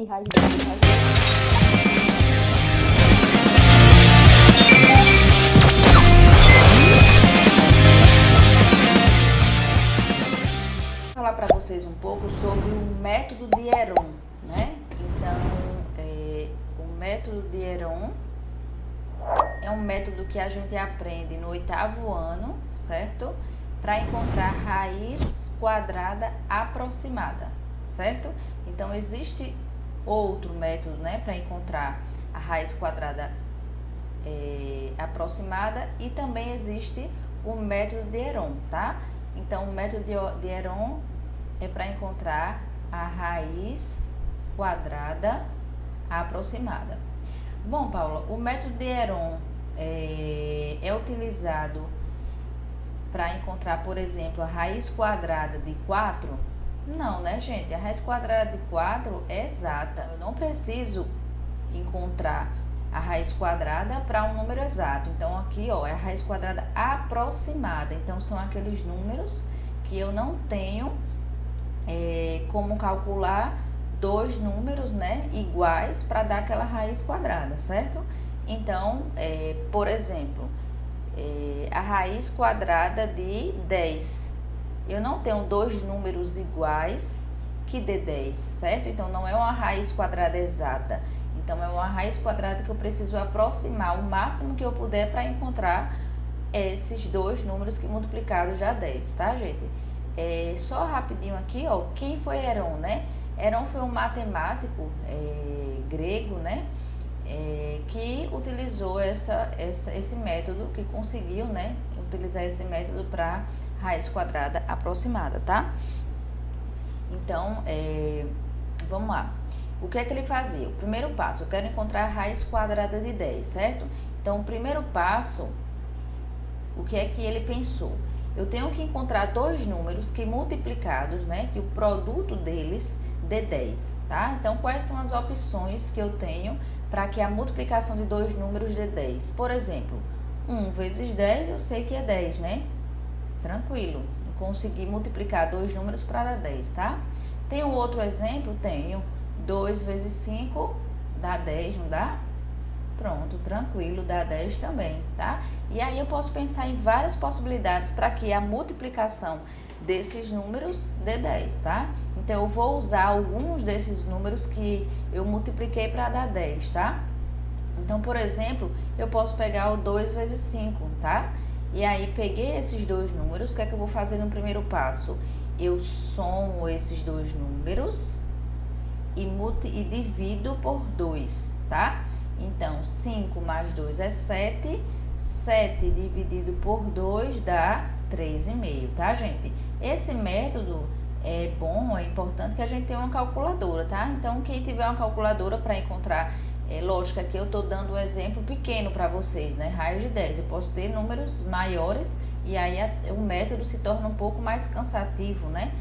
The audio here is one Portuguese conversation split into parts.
aqui, raiz de 10, raiz de 10. Vou falar para vocês um pouco sobre o método de Heron, né? Então, o método de Heron é um método que a gente aprende no 8º ano, certo? Para encontrar raiz quadrada aproximada, certo? Então, existe outro método, né, para encontrar a raiz quadrada aproximada, e também existe o método de Heron, tá? Então, o método de Heron é para encontrar a raiz quadrada aproximada. Bom, Paula, o método de Heron é utilizado para encontrar, por exemplo, a raiz quadrada de 4? Não, né, gente? A raiz quadrada de 4 é exata. Eu não preciso encontrar a raiz quadrada para um número exato. Então, aqui, ó, é a raiz quadrada aproximada. Então, são aqueles números que eu não tenho como calcular dois números, né, iguais para dar aquela raiz quadrada, certo? Então, por exemplo, a raiz quadrada de 10. Eu não tenho dois números iguais que dê 10, certo? Então, não é uma raiz quadrada exata. Então, é uma raiz quadrada que eu preciso aproximar o máximo que eu puder para encontrar esses dois números que multiplicados já 10, tá, gente? Só rapidinho aqui, ó, quem foi Heron, né? Heron foi um matemático grego, né? Que utilizou esse método, que conseguiu, né, utilizar esse método para raiz quadrada aproximada, tá? Então, vamos lá. O que é que ele fazia? O primeiro passo, eu quero encontrar a raiz quadrada de 10, certo? Então, o primeiro passo, o que é que ele pensou? Eu tenho que encontrar dois números que multiplicados, né, que o produto deles dê 10, tá? Então, quais são as opções que eu tenho para que a multiplicação de dois números dê 10? Por exemplo, 1 vezes 10, eu sei que é 10, né? Tranquilo, consegui multiplicar dois números para dar 10, tá? Tem um outro exemplo? Tenho. 2 vezes 5 dá 10, não dá? Pronto, tranquilo, dá 10 também, tá? E aí eu posso pensar em várias possibilidades para que a multiplicação desses números dê 10, tá? Então, eu vou usar alguns desses números que eu multipliquei para dar 10, tá? Então, por exemplo, eu posso pegar o 2 vezes 5, tá? E aí, peguei esses dois números, o que é que eu vou fazer no primeiro passo? Eu somo esses dois números e divido por 2, tá? Então, 5 mais 2 é 7, 7 dividido por 2 dá 3,5, tá, gente? Esse método é bom, é importante que a gente tenha uma calculadora, tá? Então, quem tiver uma calculadora para encontrar, lógico que eu tô dando um exemplo pequeno para vocês, né? Raiz de 10, eu posso ter números maiores e aí o método se torna um pouco mais cansativo, né?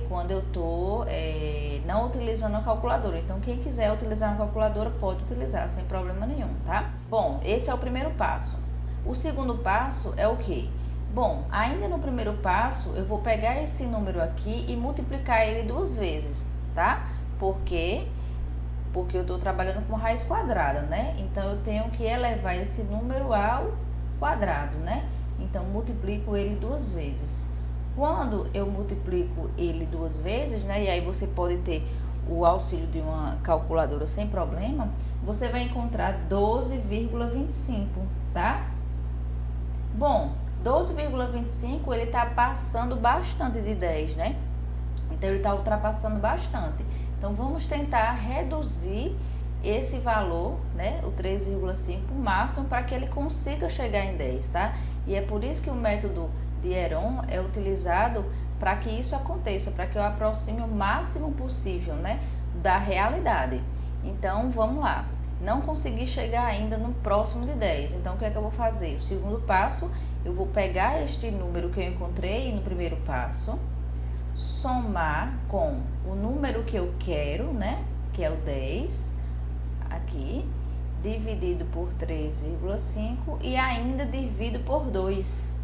Quando eu tô não utilizando a calculadora. Então, quem quiser utilizar uma calculadora pode utilizar sem problema nenhum, tá? Bom, esse é o primeiro passo. O segundo passo é o quê? Bom, ainda no primeiro passo, eu vou pegar esse número aqui e multiplicar ele duas vezes, tá? Por quê? Porque eu estou trabalhando com raiz quadrada, né? Então, eu tenho que elevar esse número ao quadrado, né? Então, multiplico ele duas vezes. Quando eu multiplico ele duas vezes, né? E aí você pode ter o auxílio de uma calculadora sem problema, você vai encontrar 12,25, tá? Bom, 12,25 ele tá passando bastante de 10, né? Então, ele tá ultrapassando bastante. Então, vamos tentar reduzir esse valor, né? O 3,5 máximo para que ele consiga chegar em 10, tá? E é por isso que o método de Heron é utilizado para que isso aconteça, para que eu aproxime o máximo possível, né, da realidade. Então, vamos lá. Não consegui chegar ainda no próximo de 10. Então, o que é que eu vou fazer? O segundo passo, eu vou pegar este número que eu encontrei no primeiro passo, somar com o número que eu quero, né, que é o 10, aqui, dividido por 3,5 e ainda divido por 2,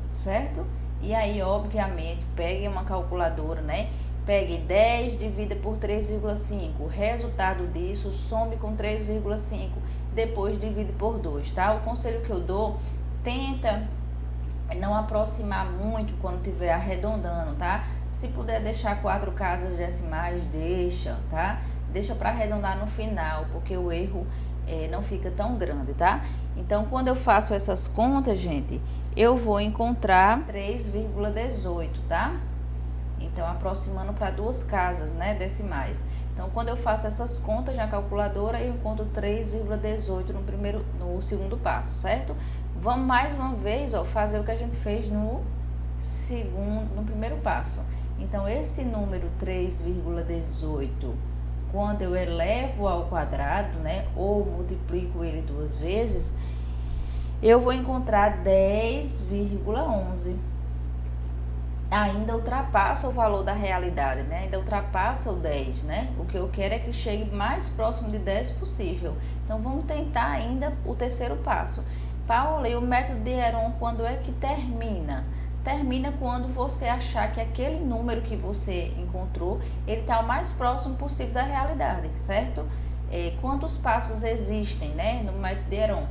certo? E aí, obviamente, peguem uma calculadora, né? Pegue 10, divida por 3,5. Resultado disso, some com 3,5. Depois divide por 2, tá? O conselho que eu dou, tenta não aproximar muito quando estiver arredondando, tá? Se puder deixar 4 casas decimais, deixa, tá? Deixa para arredondar no final, porque o erro não fica tão grande, tá? Então, quando eu faço essas contas, gente, eu vou encontrar 3,18, tá? Então, aproximando para 2 casas, né, decimais. Então, quando eu faço essas contas na calculadora, eu encontro 3,18 no segundo passo, certo? Vamos mais uma vez, ó, fazer o que a gente fez no primeiro passo. Então, esse número 3,18, quando eu elevo ao quadrado, né, ou multiplico ele 2 vezes, eu vou encontrar 10,11. Ainda ultrapassa o valor da realidade, né? Ainda ultrapassa o 10, né? O que eu quero é que chegue mais próximo de 10 possível. Então, vamos tentar ainda o terceiro passo. Paula, e o método de Heron, quando é que termina? Termina quando você achar que aquele número que você encontrou, ele está o mais próximo possível da realidade, certo? Quantos passos existem, né, no método de Heron?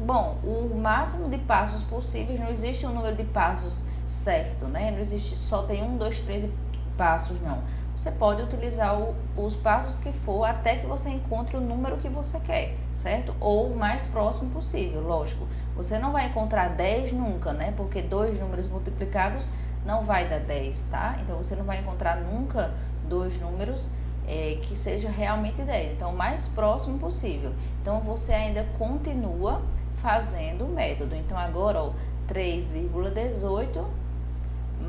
Bom, o máximo de passos possíveis, não existe um número de passos certo, né? Não existe só tem 1, 2, 3 passos, não. Você pode utilizar os passos que for até que você encontre o número que você quer, certo? Ou o mais próximo possível, lógico. Você não vai encontrar 10 nunca, né? Porque 2 números multiplicados não vai dar 10, tá? Então, você não vai encontrar nunca 2 números que seja realmente 10. Então, o mais próximo possível. Então, você ainda continua fazendo o método. Então, agora, ó, 3,18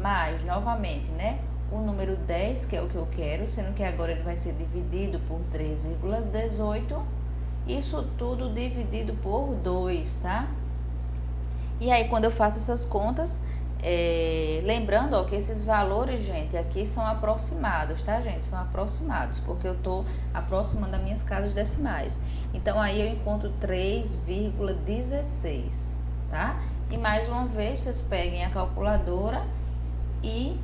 mais, novamente, né, o número 10, que é o que eu quero, sendo que agora ele vai ser dividido por 3,18, isso tudo dividido por 2, tá? E aí, quando eu faço essas contas, lembrando, ó, que esses valores, gente, aqui são aproximados, tá, gente? São aproximados, porque eu tô aproximando as minhas casas decimais. Então, aí eu encontro 3,16, tá? E mais uma vez, vocês peguem a calculadora e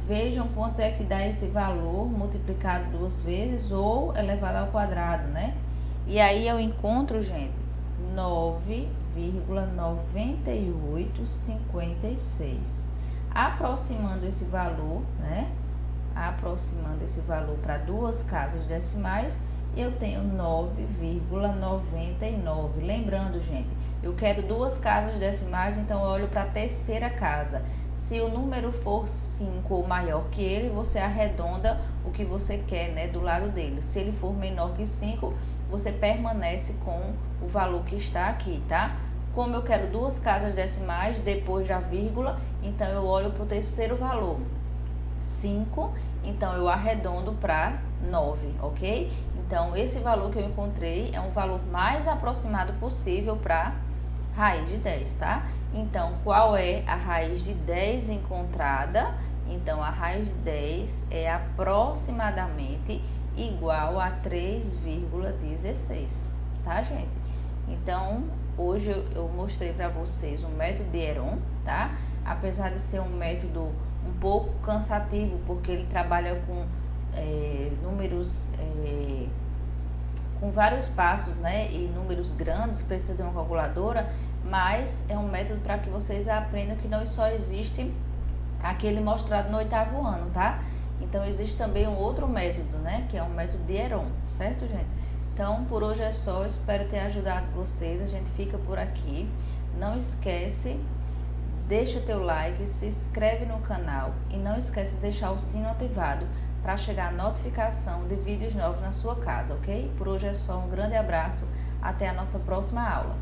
vejam quanto é que dá esse valor multiplicado 2 vezes ou elevado ao quadrado, né? E aí eu encontro, gente, 9,9856. Aproximando esse valor, né? Aproximando esse valor para 2 casas decimais, eu tenho 9,99. Lembrando, gente, eu quero 2 casas decimais, então eu olho para a terceira casa. Se o número for 5 ou maior que ele, você arredonda o que você quer, né, do lado dele. Se ele for menor que 5, você permanece com o valor que está aqui, tá? Como eu quero 2 casas decimais depois da vírgula, então eu olho para o terceiro valor, 5, então eu arredondo para 9, ok? Então, esse valor que eu encontrei é um valor mais aproximado possível para raiz de 10, tá? Então, qual é a raiz de 10 encontrada? Então, a raiz de 10 é aproximadamente igual a 3,16, tá, gente? Então, hoje eu mostrei para vocês o método de Heron, tá? Apesar de ser um método um pouco cansativo, porque ele trabalha com números com vários passos, né? E números grandes, precisa de uma calculadora, mas é um método para que vocês aprendam que não só existe aquele mostrado no 8º ano, tá? Então, existe também um outro método, né? Que é um método de Heron, certo, gente? Então, por hoje é só. Espero ter ajudado vocês. A gente fica por aqui. Não esquece, deixa teu like, se inscreve no canal e não esquece de deixar o sino ativado para chegar a notificação de vídeos novos na sua casa, ok? Por hoje é só. Um grande abraço. Até a nossa próxima aula.